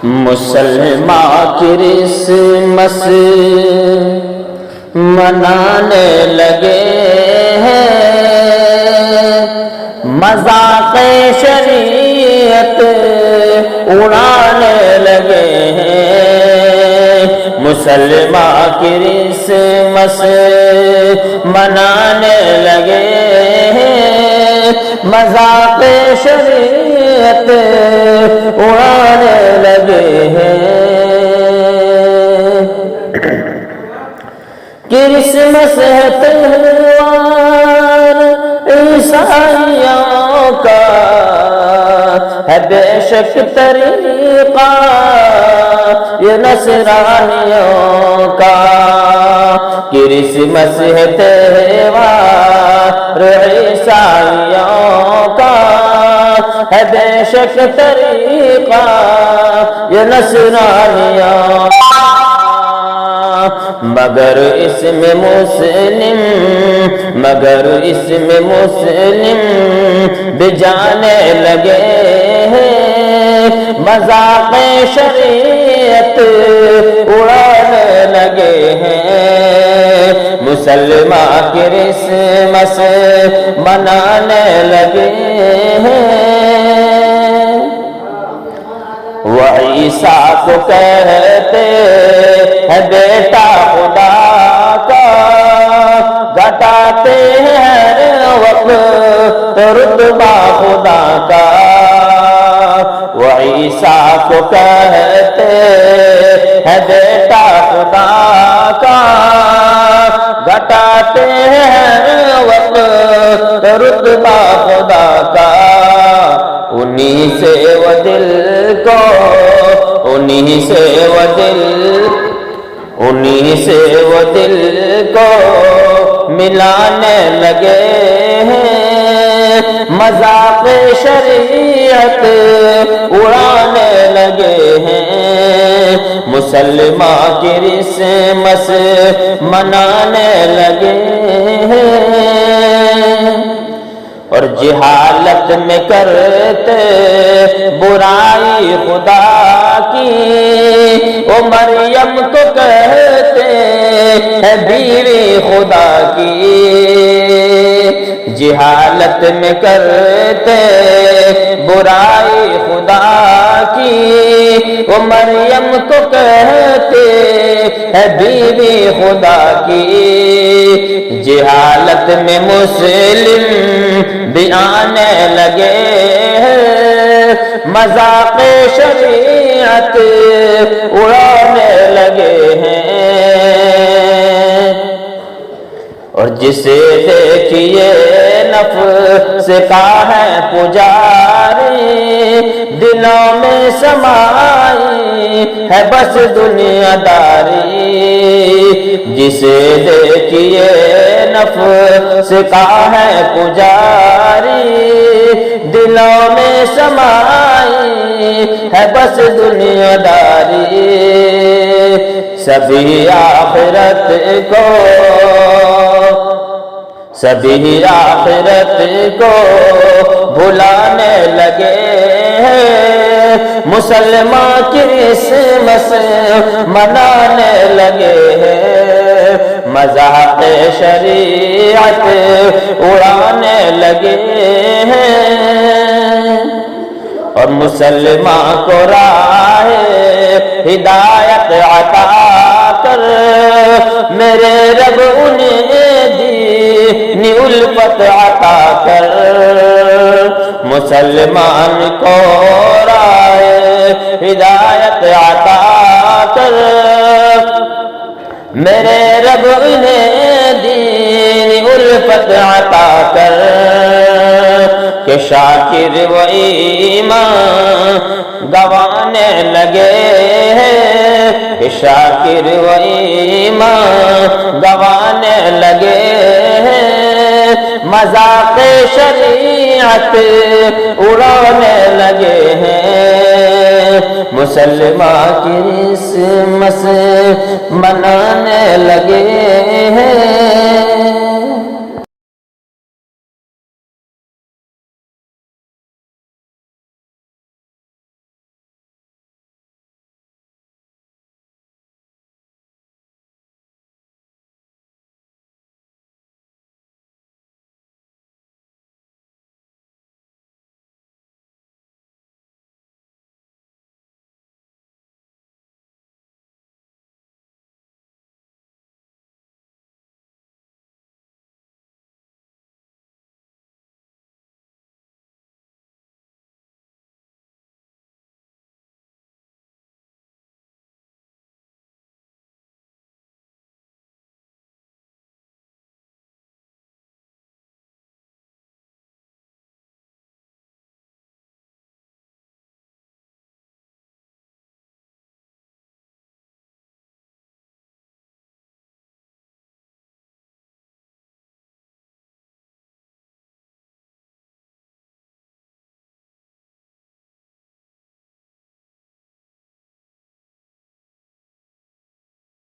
مسلمان کرسمس منانے لگے ہیں، مذاق شریعت اڑانے لگے ہیں۔ مسلمان کرسمس منانے لگے ہیں، مذاق شریعت اڑانے لگے ہیں۔ کرسمس ہے تہوار عیسائیوں کا، ہے بے شک طریقہ یہ نصرانیوں کا۔ کرسمس ہے تہوار عیسائیوں کا، ہے بے شک طریقہ یہ نصرانیوں کا۔ مگر اس میں مسلم بجانے لگے ہیں، مذاق شریعت اڑانے لگے ہیں۔ مسلمان کرسمس منانے لگے ہیں، وہ عیسیٰ کو کہتے ہے بیٹا خدا کا، گھٹاتے ہیں ہر وقت رتبہ خدا کا۔ وہ عیسیٰ کو کہتے ہے بیٹا خدا کا، گھٹاتے ہیں ہر وقت رتبہ خدا کا۔ انہی سے وہ دل کو ملانے لگے ہیں، مذاق شریعت اڑانے لگے ہیں۔ مسلمان کرسمس منانے لگے ہیں، اور جہالت میں کرتے برائی خدا کی، وہ مریم کو کہتے ہے بیوی خدا کی۔ جہالت میں کرتے برائی خدا کی، وہ مریم کو کہتے ہے بیوی خدا کی۔ جہالت میں مسلم بھی آنے لگے ہیں، مذاق شریعت اڑانے لگے ہیں۔ اور جسے دیکھیے نفس کا ہے پجاری، دلوں میں سمائی ہے بس دنیا داری۔ جسے دیکھیے نفس کا ہے پجاری، دلوں میں سمائی ہے بس دنیا داری۔ سبھی آخرت کو بھلانے لگے ہیں، مسلمان کرسمس منانے لگے ہیں، مذاق شریعت اڑانے لگے ہیں۔ اور مسلمان کو راہ ہدایت عطا کر، میرے رب انہیں دین الفت عطا کر۔ مسلمان کو راہ ہدایت عطا کر، میرے رب انہیں دین الفت عطا کر۔ کہ شاکر و ایمان گوانے لگے ہیں، کہ شاکر و ایمان گوانے لگے ہیں، مذاق شریعت اڑانے لگے ہیں۔ مسلمان کرسمس منانے لگے ہیں۔